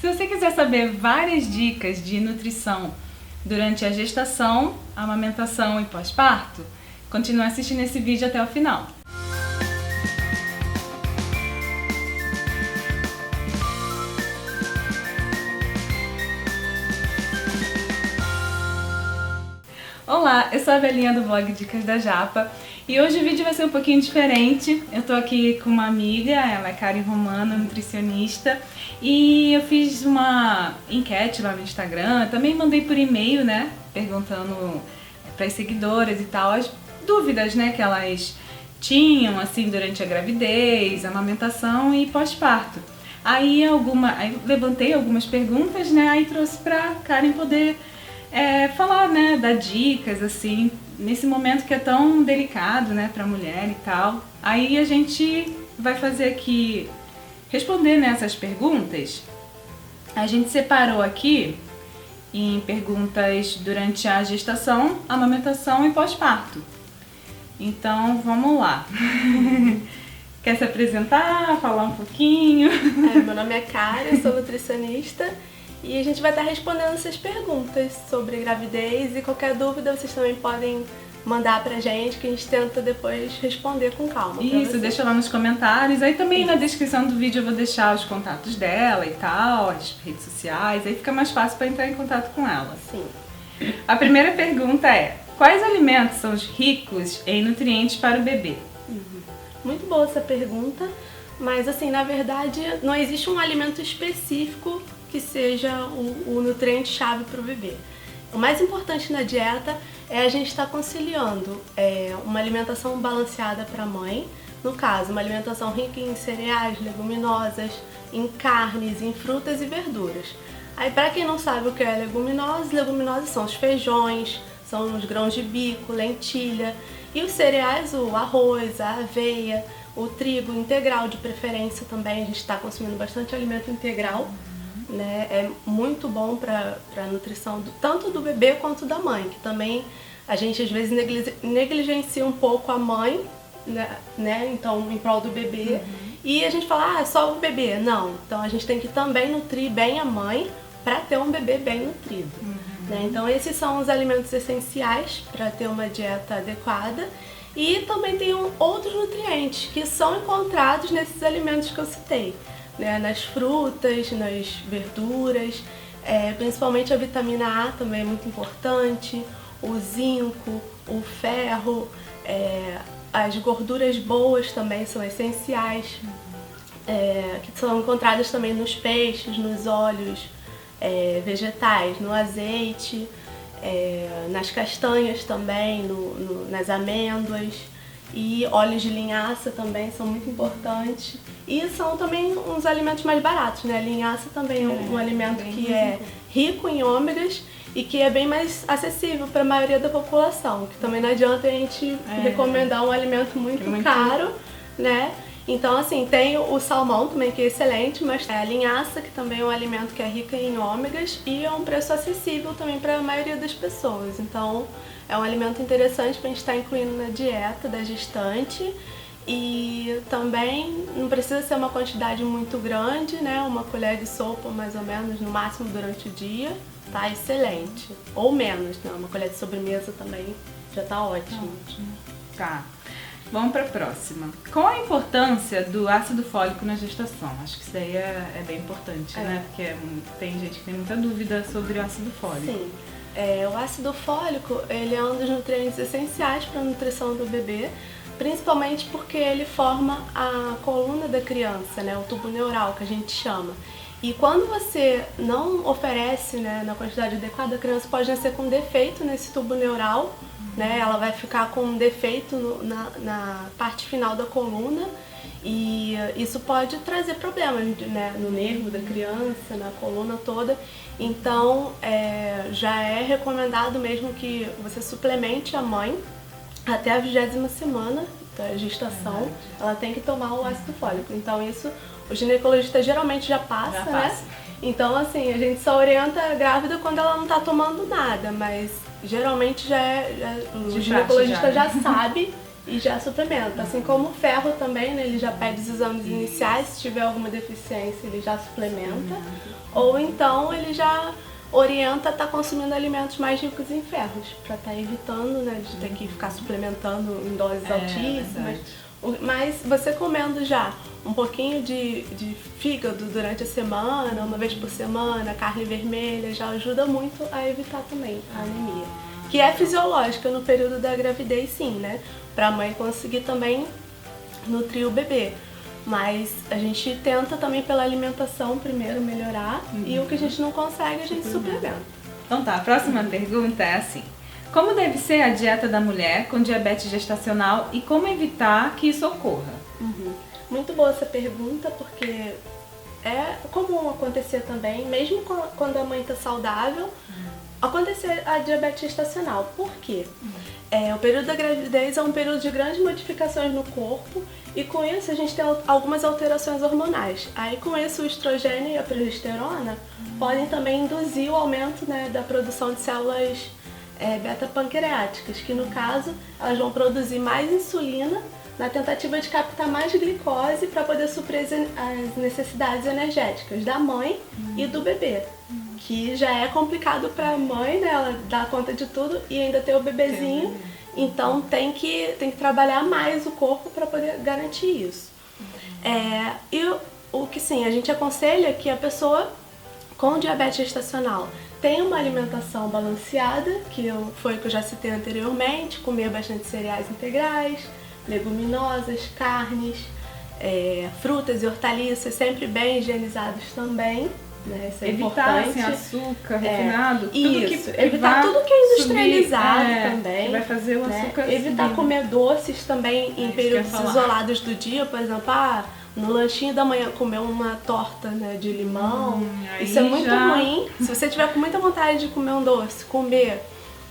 Se você quiser saber várias dicas de nutrição durante a gestação, amamentação e pós-parto, continue assistindo esse vídeo até o final. Olá, eu sou a Belinha do blog Dicas da Japa e hoje o vídeo vai ser um pouquinho diferente. Eu tô aqui com uma amiga, ela é Karen Romano, nutricionista, e eu fiz uma enquete lá no Instagram, também mandei por e-mail, né, perguntando para as seguidoras e tal, as dúvidas, né, que elas tinham, assim, durante a gravidez, amamentação e pós-parto. Aí levantei algumas perguntas, né, aí trouxe pra Karen poder falar, né, dar dicas, assim, nesse momento que é tão delicado, né, pra mulher e tal. Aí a gente vai fazer aqui, responder nessas perguntas. A gente separou aqui em perguntas durante a gestação, amamentação e pós-parto. Então, vamos lá. Quer se apresentar, falar um pouquinho? Meu nome é Karen, sou nutricionista. E a gente vai estar respondendo essas perguntas sobre gravidez e qualquer dúvida vocês também podem mandar pra gente, que a gente tenta depois responder com calma. Isso, deixa lá nos comentários. Aí também na descrição do vídeo eu vou deixar os contatos dela e tal, as redes sociais, aí fica mais fácil para entrar em contato com ela. Sim. A primeira pergunta é: quais alimentos são os ricos em nutrientes para o bebê? Muito boa essa pergunta, mas assim, na verdade não existe um alimento específico que seja o nutriente-chave para o bebê. O mais importante na dieta é a gente estar conciliando uma alimentação balanceada para a mãe, no caso, uma alimentação rica em cereais, leguminosas, em carnes, em frutas e verduras. Aí, para quem não sabe o que é leguminosas são os feijões, são os grãos de bico, lentilha, e os cereais, o arroz, a aveia, o trigo integral de preferência também. A gente está consumindo bastante alimento integral. Né? É muito bom para a nutrição tanto do bebê quanto da mãe, que também a gente às vezes negligencia um pouco a mãe, né? Então, em prol do bebê, e a gente fala, é só o bebê. Não, então a gente tem que também nutrir bem a mãe para ter um bebê bem nutrido. Né? Então esses são os alimentos essenciais para ter uma dieta adequada. E também tem outros nutrientes que são encontrados nesses alimentos que eu citei. Né, nas frutas, nas verduras, principalmente a vitamina A também é muito importante, o zinco, o ferro, as gorduras boas também são essenciais, que são encontradas também nos peixes, nos óleos vegetais, no azeite, nas castanhas também, nas amêndoas. E óleos de linhaça também são muito importantes. E são também uns alimentos mais baratos, né? A linhaça também é um alimento que é rico em ômegas e que é bem mais acessível para a maioria da população. Que também não adianta a gente recomendar um alimento muito caro, né? Então, assim, tem o salmão também, que é excelente, mas a linhaça, que também é um alimento que é rica em ômegas e é um preço acessível também para a maioria das pessoas. Então, é um alimento interessante para a gente estar incluindo na dieta da gestante. E também não precisa ser uma quantidade muito grande, né? Uma colher de sopa, mais ou menos, no máximo durante o dia, tá excelente. Ou menos, né? Uma colher de sobremesa também já tá ótimo. Tá. Vamos para a próxima. Qual a importância do ácido fólico na gestação? Acho que isso aí é bem importante, né? Porque tem gente que tem muita dúvida sobre o ácido fólico. Sim. O ácido fólico, ele é um dos nutrientes essenciais para a nutrição do bebê, principalmente porque ele forma a coluna da criança, né? O tubo neural, que a gente chama. E quando você não oferece, né, na quantidade adequada, a criança pode nascer com defeito nesse tubo neural, né? Ela vai ficar com um defeito na parte final da coluna e isso pode trazer problemas, né, no nervo da criança, na coluna toda. Então, já é recomendado mesmo que você suplemente a mãe até a 20ª semana da gestação. Ela tem que tomar o ácido fólico. Então, isso o ginecologista geralmente já passa, né? Então, assim, a gente só orienta a grávida quando ela não tá tomando nada, mas geralmente o ginecologista já sabe e já suplementa. Assim como o ferro também, né? Ele já pede os exames iniciais, se tiver alguma deficiência ele já suplementa. Ou então ele já orienta a estar consumindo alimentos mais ricos em ferros, para estar evitando, né, de ter que ficar suplementando em doses altíssimas. Mas você comendo já um pouquinho de fígado durante a semana, uma vez por semana, carne vermelha, já ajuda muito a evitar também a anemia. Que é fisiológica no período da gravidez, sim, né? Para a mãe conseguir também nutrir o bebê. Mas a gente tenta também pela alimentação primeiro melhorar e o que a gente não consegue a gente suplementa. Então tá, a próxima pergunta é assim: como deve ser a dieta da mulher com diabetes gestacional e como evitar que isso ocorra? Muito boa essa pergunta, porque é comum acontecer também, mesmo quando a mãe está saudável, acontecer a diabetes gestacional. Por quê? O período da gravidez é um período de grandes modificações no corpo e com isso a gente tem algumas alterações hormonais. Aí com isso o estrogênio e a progesterona podem também induzir o aumento, né, da produção de células beta-pancreáticas, que no caso elas vão produzir mais insulina na tentativa de captar mais glicose para poder suprir as necessidades energéticas da mãe e do bebê. Que já é complicado para a mãe, né? Ela dar conta de tudo e ainda ter o bebezinho. Então tem que trabalhar mais o corpo para poder garantir isso. E o que sim, a gente aconselha que a pessoa com diabetes gestacional tenha uma alimentação balanceada, foi o que eu já citei anteriormente, comer bastante cereais integrais, leguminosas, carnes, frutas e hortaliças sempre bem higienizados também. Né? Isso é evitar importante. Assim, açúcar refinado, isso, evitar tudo que é industrializado também. Que vai fazer o açúcar evitar subir. Comer doces também em períodos isolados do dia, por exemplo, no lanchinho da manhã comer uma torta, né, de limão. Isso é muito ruim. Se você tiver com muita vontade de comer um doce, comer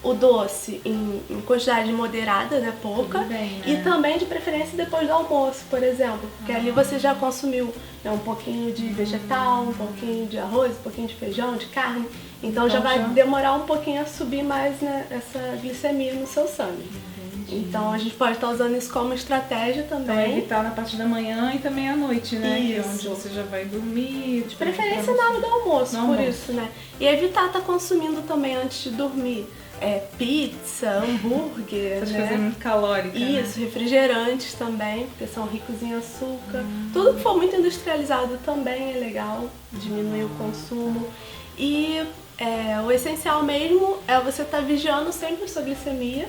o doce em quantidade moderada, né, pouca, bem, né? E também de preferência depois do almoço, por exemplo, porque ali você já consumiu, né, um pouquinho de vegetal, um pouquinho de arroz, um pouquinho de feijão, de carne, então já vai demorar um pouquinho a subir mais, né, essa glicemia no seu sangue. Então a gente pode estar usando isso como estratégia também. Então evitar na parte da manhã e também à noite, né? Isso. Onde você já vai dormir. De preferência na hora do almoço, isso, né? E evitar estar consumindo também antes de dormir. Pizza, hambúrguer, essas né? coisas muito calóricas. Isso, né? Refrigerantes também, porque são ricos em açúcar. Tudo que for muito industrializado também é legal, diminuir o consumo. E o essencial mesmo é você estar vigiando sempre a sua glicemia,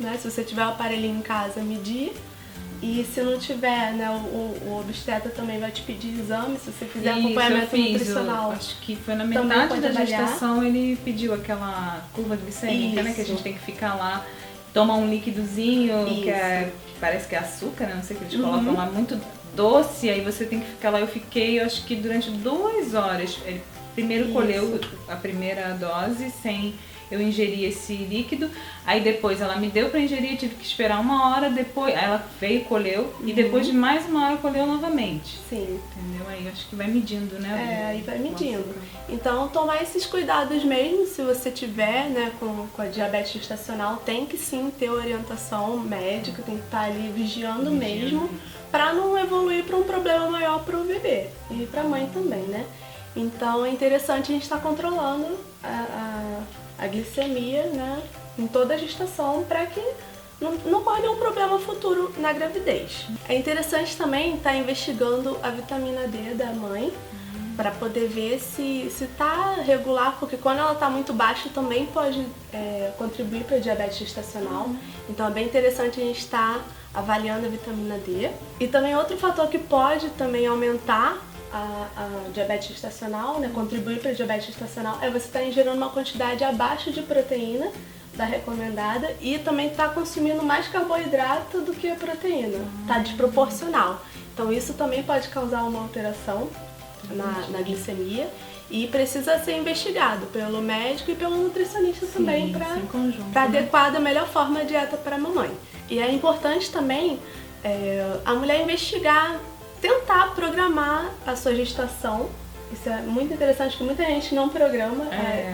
né? Se você tiver o aparelhinho em casa, medir. E se não tiver, né, o obstetra também vai te pedir exame, se você fizer acompanhamento nutricional. Acho que foi na metade da gestação ele pediu aquela curva glicêmica, né, que a gente tem que ficar lá, toma um líquidozinho, que parece que é açúcar, né, não sei o que eles colocam lá, muito doce, aí você tem que ficar lá. Eu fiquei, acho que durante 2 horas, ele primeiro colheu a primeira dose sem eu ingeri esse líquido, aí depois ela me deu para ingerir, eu tive que esperar 1 hora, depois aí ela veio, colheu, e depois de mais 1 hora colheu novamente. Sim. Entendeu? Aí acho que vai medindo, né? Aí vai medindo. Então tomar esses cuidados mesmo, se você tiver, né, com a diabetes gestacional, tem que sim ter orientação médica, tem que estar ali vigiando mesmo, para não evoluir para um problema maior para o bebê e para a mãe também, né? Então é interessante a gente estar controlando a glicemia, né, em toda a gestação, para que não corra nenhum problema futuro na gravidez. É interessante também estar investigando a vitamina D da mãe, para poder ver se está regular, porque quando ela está muito baixa também pode contribuir para a diabetes gestacional. Então é bem interessante a gente estar avaliando a vitamina D. E também outro fator que pode também aumentar a diabetes gestacional, né, contribuir para a diabetes gestacional, é você estar ingerindo uma quantidade abaixo de proteína da recomendada e também estar consumindo mais carboidrato do que a proteína, está desproporcional. Então isso também pode causar uma alteração na glicemia e precisa ser investigado pelo médico e pelo nutricionista também para adequar da melhor forma a dieta para a mamãe. E é importante também a mulher investigar, tentar programar a sua gestação. Isso é muito interessante, porque muita gente não programa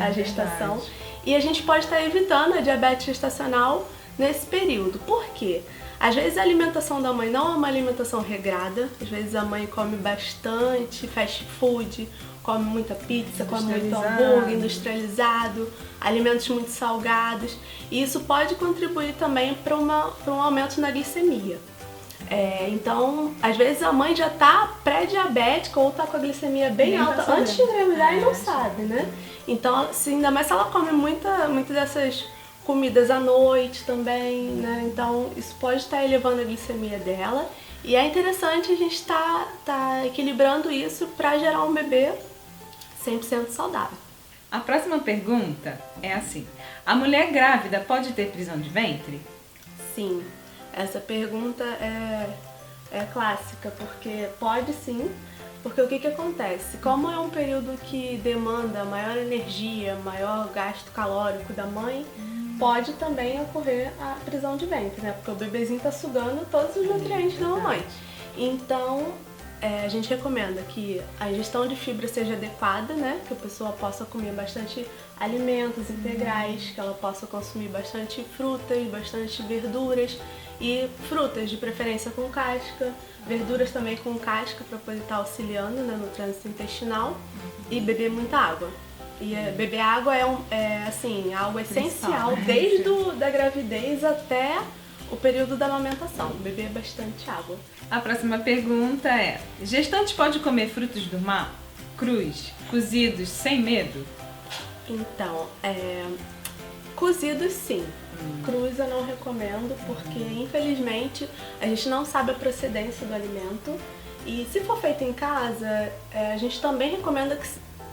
a gestação. Verdade. E a gente pode estar evitando a diabetes gestacional nesse período. Por quê? Às vezes a alimentação da mãe não é uma alimentação regrada, às vezes a mãe come bastante fast food, come muita pizza, come muito hambúrguer industrializado, alimentos muito salgados, e isso pode contribuir também para um aumento na glicemia. Então, às vezes a mãe já tá pré-diabética ou tá com a glicemia bem alta antes de engravidar e não sabe, né? Então, assim, ainda mais se ela come muita dessas comidas à noite também, né? Então, isso pode estar elevando a glicemia dela. E é interessante a gente tá equilibrando isso para gerar um bebê 100% saudável. A próxima pergunta é assim: a mulher grávida pode ter prisão de ventre? Sim. Essa pergunta é clássica, porque pode sim, porque o que acontece? Como é um período que demanda maior energia, maior gasto calórico da mãe, pode também ocorrer a prisão de ventre, né? Porque o bebezinho está sugando todos os nutrientes da mamãe. Então, a gente recomenda que a ingestão de fibra seja adequada, né? Que a pessoa possa comer bastante alimentos integrais, que ela possa consumir bastante frutas, bastante verduras e frutas de preferência com casca, verduras também com casca para poder estar auxiliando, né, no trânsito intestinal, e beber muita água. E beber água é assim, algo essencial desde da gravidez até o período da amamentação, beber bastante água. A próxima pergunta é: gestante pode comer frutos do mar, crus, cozidos, sem medo? Então, cozidos sim, crus eu não recomendo porque infelizmente a gente não sabe a procedência do alimento e se for feito em casa, a gente também recomenda que,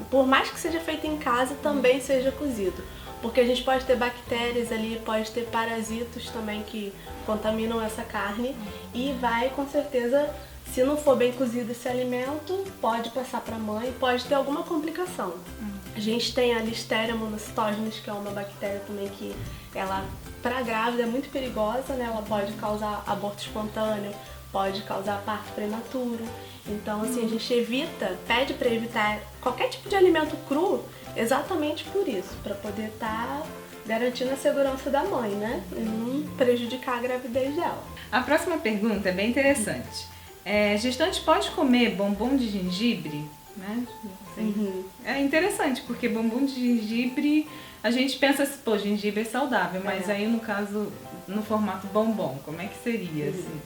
por mais que seja feito em casa, também seja cozido. Porque a gente pode ter bactérias ali, pode ter parasitos também que contaminam essa carne e vai, com certeza, se não for bem cozido esse alimento, pode passar para a mãe, pode ter alguma complicação. A gente tem a Listeria monocytogenes, que é uma bactéria também que ela, para grávida, é muito perigosa, né? Ela pode causar aborto espontâneo, pode causar parto prematuro. Então, assim, a gente pede para evitar qualquer tipo de alimento cru exatamente por isso, para poder estar garantindo a segurança da mãe, né? E não prejudicar a gravidez dela. A próxima pergunta é bem interessante. Gestante pode comer bombom de gengibre? Né? Assim, é interessante, porque bombom de gengibre, a gente pensa assim, pô, gengibre é saudável, mas aí no caso, no formato bombom, como é que seria, assim?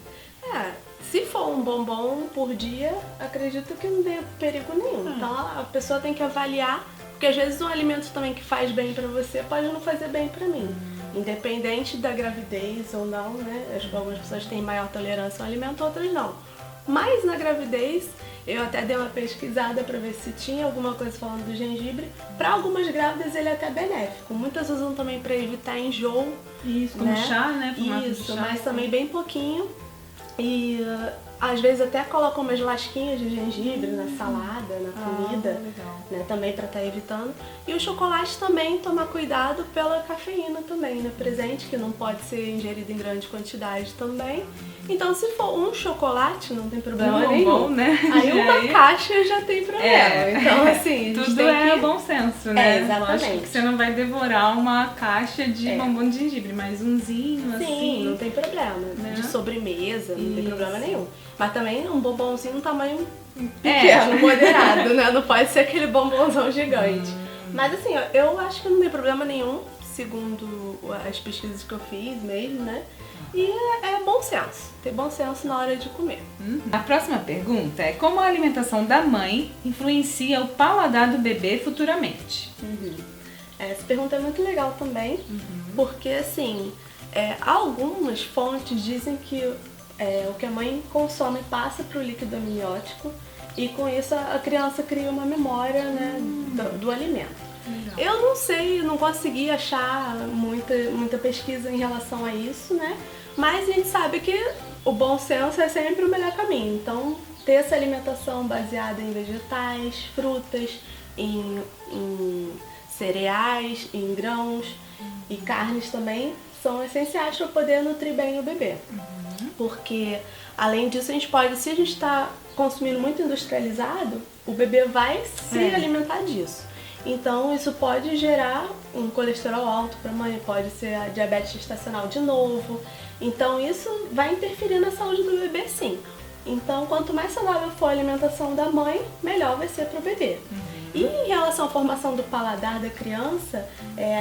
Se for um bombom por dia, acredito que não dê perigo nenhum. Então a pessoa tem que avaliar, porque às vezes um alimento também que faz bem pra você pode não fazer bem pra mim. Independente da gravidez ou não, né? Acho que algumas pessoas têm maior tolerância ao alimento, outras não. Mas na gravidez, eu até dei uma pesquisada para ver se tinha alguma coisa falando do gengibre. Para algumas grávidas ele é até benéfico. Muitas usam também para evitar enjoo. Isso, como chá, né? Isso, mas também bem pouquinho. E às vezes até colocam umas lasquinhas de gengibre na salada, na comida, né? Também para estar evitando. E o chocolate também, tomar cuidado pela cafeína também, né? Presente, que não pode ser ingerido em grande quantidade também. Então, se for um chocolate, não tem problema nenhum. Né? Aí uma caixa já tem problema. Então, assim, tudo bom senso, né? Exatamente. Lógico que você não vai devorar uma caixa de bombom de gengibre, mas umzinho, assim. Sim, não tem problema. Né? De sobremesa, não tem problema nenhum. Mas também um bombonzinho, um tamanho pequeno, moderado, né? Não pode ser aquele bombonzão gigante. Mas assim, eu acho que não tem problema nenhum, segundo as pesquisas que eu fiz mesmo, né? E é bom senso, ter bom senso na hora de comer. A próxima pergunta é: como a alimentação da mãe influencia o paladar do bebê futuramente? Essa pergunta é muito legal também, porque assim, algumas fontes dizem que o que a mãe consome passa para o líquido amniótico e com isso a criança cria uma memória, né, do alimento. Legal. Eu não sei, não consegui achar muita pesquisa em relação a isso, né? Mas a gente sabe que o bom senso é sempre o melhor caminho. Então, ter essa alimentação baseada em vegetais, frutas, em cereais, em grãos e carnes também são essenciais para poder nutrir bem o bebê. Porque, além disso, a gente pode, se a gente está consumindo muito industrializado, o bebê vai se alimentar disso. Então isso pode gerar um colesterol alto para a mãe, pode ser a diabetes gestacional de novo. Então isso vai interferir na saúde do bebê, sim. Então quanto mais saudável for a alimentação da mãe, melhor vai ser para o bebê. E em relação à formação do paladar da criança,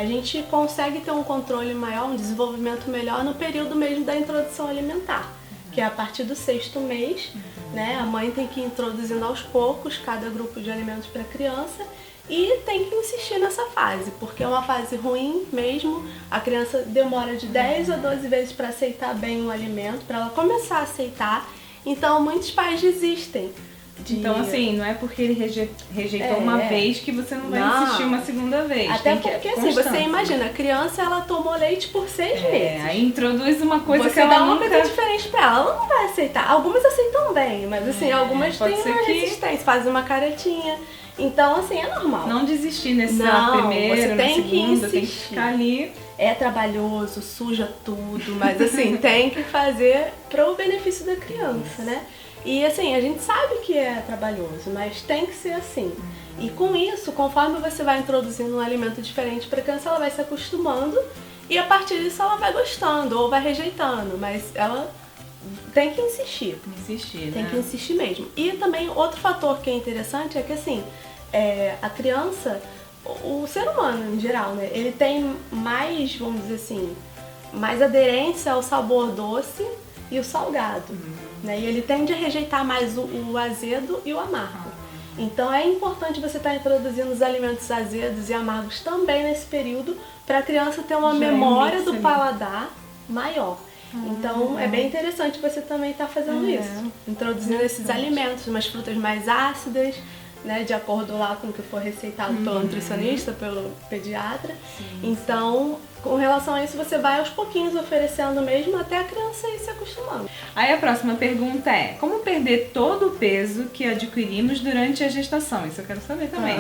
a gente consegue ter um controle maior, um desenvolvimento melhor no período mesmo da introdução alimentar, que é a partir do 6º mês, né? A mãe tem que ir introduzindo aos poucos cada grupo de alimentos para a criança e tem que insistir nessa fase, porque é uma fase ruim mesmo, a criança demora de 10 a 12 vezes para aceitar bem o alimento, para ela começar a aceitar, então muitos pais desistem. Então, assim, não é porque ele rejeitou uma vez que você não vai insistir uma segunda vez. Até porque, assim, você imagina, a criança, ela tomou leite por 6 meses. Aí introduz uma coisa você que ela dá uma nunca... coisa diferente pra ela, ela não vai aceitar. Algumas aceitam bem, mas assim, algumas têm uma resistência, fazem uma caretinha. Então, assim, é normal. Não desistir nessa primeira, na segunda, tem que ficar ali. É trabalhoso, suja tudo, mas assim, tem que fazer pro benefício da criança, né? E assim, a gente sabe que é trabalhoso, mas tem que ser assim. E com isso, conforme você vai introduzindo um alimento diferente para a criança, ela vai se acostumando e a partir disso ela vai gostando ou vai rejeitando, mas ela tem que insistir. Tem que insistir mesmo. E também outro fator que é interessante é que assim, a criança, o ser humano em geral, né, ele tem mais, vamos dizer assim, mais aderência ao sabor doce e o salgado. Né? E ele tende a rejeitar mais o azedo e o amargo. Então é importante você estar introduzindo os alimentos azedos e amargos também nesse período para a criança ter uma memória do paladar maior. Então é bem interessante você também estar fazendo isso, introduzindo esses alimentos, umas frutas mais ácidas, né, de acordo lá com o que for receitado pelo nutricionista, pelo pediatra. Então, com relação a isso, você vai aos pouquinhos oferecendo mesmo até a criança ir se acostumando. Aí a próxima pergunta é: como perder todo o peso que adquirimos durante a gestação? Isso eu quero saber também.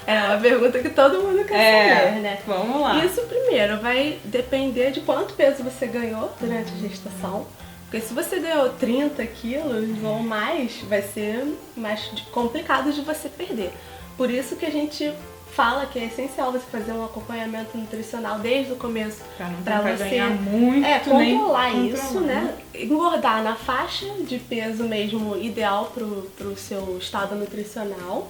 É uma pergunta que todo mundo quer saber, né? Vamos lá. Isso primeiro vai depender de quanto peso você ganhou durante a gestação. Porque se você ganhou 30 quilos ou mais, vai ser mais complicado de você perder. Por isso que a gente fala que é essencial você fazer um acompanhamento nutricional desde o começo. Pra você ganhar muito, controlar isso, né? Engordar na faixa de peso mesmo ideal pro seu estado nutricional,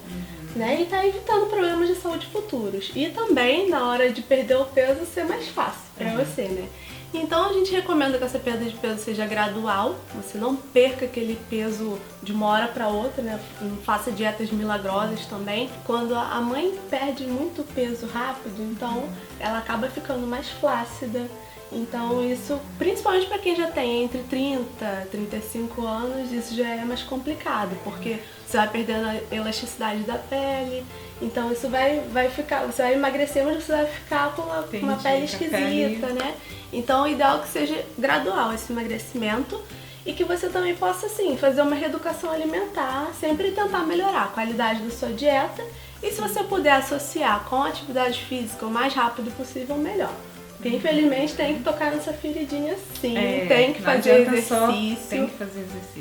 né? E tá evitando problemas de saúde futuros. E também, na hora de perder o peso, ser mais fácil pra você, né? Então a gente recomenda que essa perda de peso seja gradual, você não perca aquele peso de uma hora para outra, né? Não faça dietas milagrosas também. Quando a mãe perde muito peso rápido, então ela acaba ficando mais flácida. Então isso, principalmente para quem já tem entre 30 e 35 anos, isso já é mais complicado, porque você vai perdendo a elasticidade da pele, então isso vai ficar, você vai emagrecer, mas você vai ficar com uma pele esquisita, né? Então o ideal é que seja gradual esse emagrecimento e que você também possa, assim, fazer uma reeducação alimentar, sempre tentar melhorar a qualidade da sua dieta e se você puder associar com a atividade física o mais rápido possível, melhor. Porque infelizmente tem que tocar nessa feridinha sim, tem que fazer exercício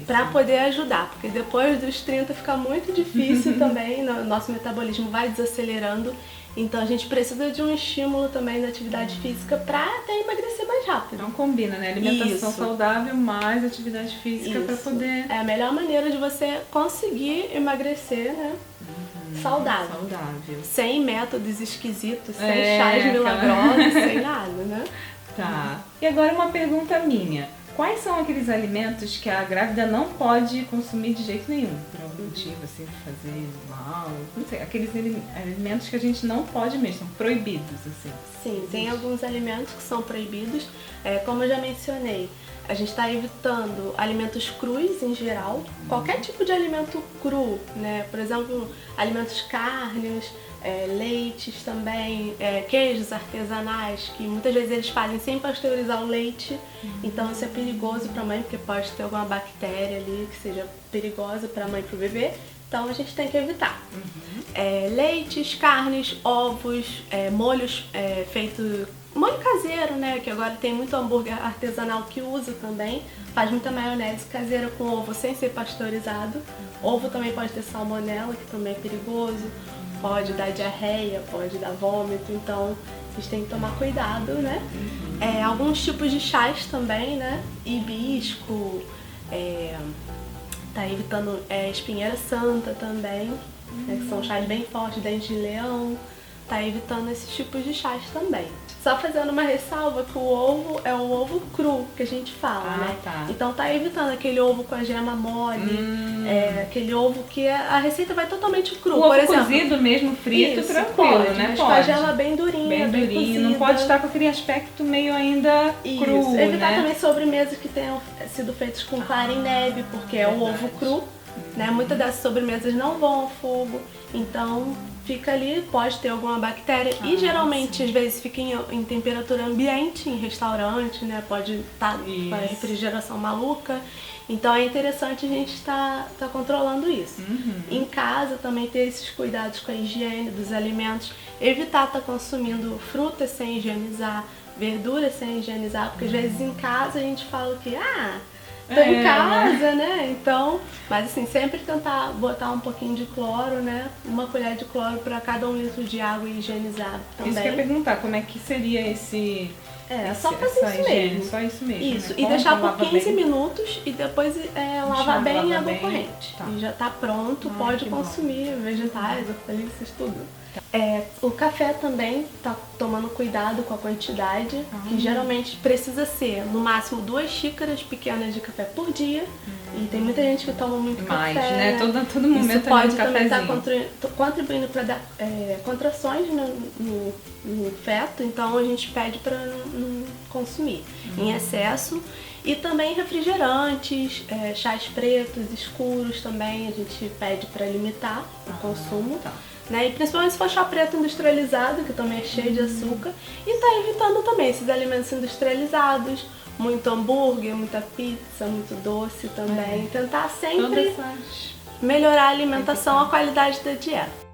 para poder ajudar, porque depois dos 30 fica muito difícil também, o nosso metabolismo vai desacelerando, então a gente precisa de um estímulo também na atividade física para até emagrecer mais rápido. Não combina, né? Alimentação saudável mais atividade física para poder... É a melhor maneira de você conseguir emagrecer, né? Saudável. Sem métodos esquisitos, sem chás milagrosos, sem nada, né? Tá. E agora uma pergunta minha. Quais são aqueles alimentos que a grávida não pode consumir de jeito nenhum? Por algum motivo, assim, fazer mal? Não sei, aqueles alimentos que a gente não pode mesmo, são proibidos, assim. Sim, tem alguns alimentos que são proibidos. Como eu já mencionei, a gente está evitando alimentos crus em geral, qualquer tipo de alimento cru, né? Por exemplo, alimentos cárneos, leites também, queijos artesanais, que muitas vezes eles fazem sem pasteurizar o leite, então isso é perigoso para a mãe, porque pode ter alguma bactéria ali que seja perigosa para a mãe e para o bebê, então a gente tem que evitar. Leites, carnes, ovos, molhos feitos... Molho caseiro, né? Que agora tem muito hambúrguer artesanal que usa também. Faz muita maionese caseira com ovo sem ser pasteurizado. Ovo também pode ter salmonela, que também é perigoso. pode dar diarreia, pode dar vômito, então vocês têm que tomar cuidado, né? Alguns tipos de chás também, né? Hibisco, tá evitando espinheira santa também, né? Que são chás bem fortes, dente de leão, tá evitando esses tipos de chás também. Só fazendo uma ressalva que o ovo é o ovo cru que a gente fala, né? Tá. Então tá evitando aquele ovo com a gema mole, aquele ovo que a receita vai totalmente cru. O por ovo exemplo, cozido mesmo, frito, isso, tranquilo, pode, né? mas Pode. com a gema bem durinha, Bem durinho, não cozida. pode estar com aquele aspecto meio ainda cru, Evitar né? também sobremesas que tenham sido feitas com clara em neve, porque é o ovo cru, né? Muitas dessas sobremesas não vão ao fogo, então fica ali, pode ter alguma bactéria e geralmente às vezes fica em temperatura ambiente, em restaurante, né? Pode estar com a refrigeração maluca. Então é interessante a gente estar controlando isso. Em casa também ter esses cuidados com a higiene dos alimentos, evitar estar consumindo frutas sem higienizar, verduras sem higienizar, porque às vezes em casa a gente fala que tô em casa, né? Então, mas assim, sempre tentar botar um pouquinho de cloro, né? Uma colher de cloro para cada 1 litro de água e higienizar também. Isso que eu ia perguntar, como é que seria esse... só fazer essa isso higiene, mesmo. Só isso mesmo. Isso, né? e deixar por Lava 15 bem. minutos e depois lavar bem em lava água bem. corrente. Tá. E já tá pronto, pode que consumir vegetais, hortaliças, tudo. O café também tá tomando cuidado com a quantidade, que geralmente precisa ser no máximo 2 xícaras pequenas de café por dia. E tem muita gente que toma muito Mais, café. né? Todo momento Isso pode ali um também estar cafezinho. contribuindo para dar contrações no feto, então a gente pede para não consumir em excesso. E também refrigerantes, chás pretos, escuros também, a gente pede para limitar o consumo. Né? E principalmente se for chá preto industrializado, que também é cheio de açúcar. E tá evitando também esses alimentos industrializados, muito hambúrguer, muita pizza, muito doce também. Tentar sempre melhorar a alimentação, a qualidade da dieta.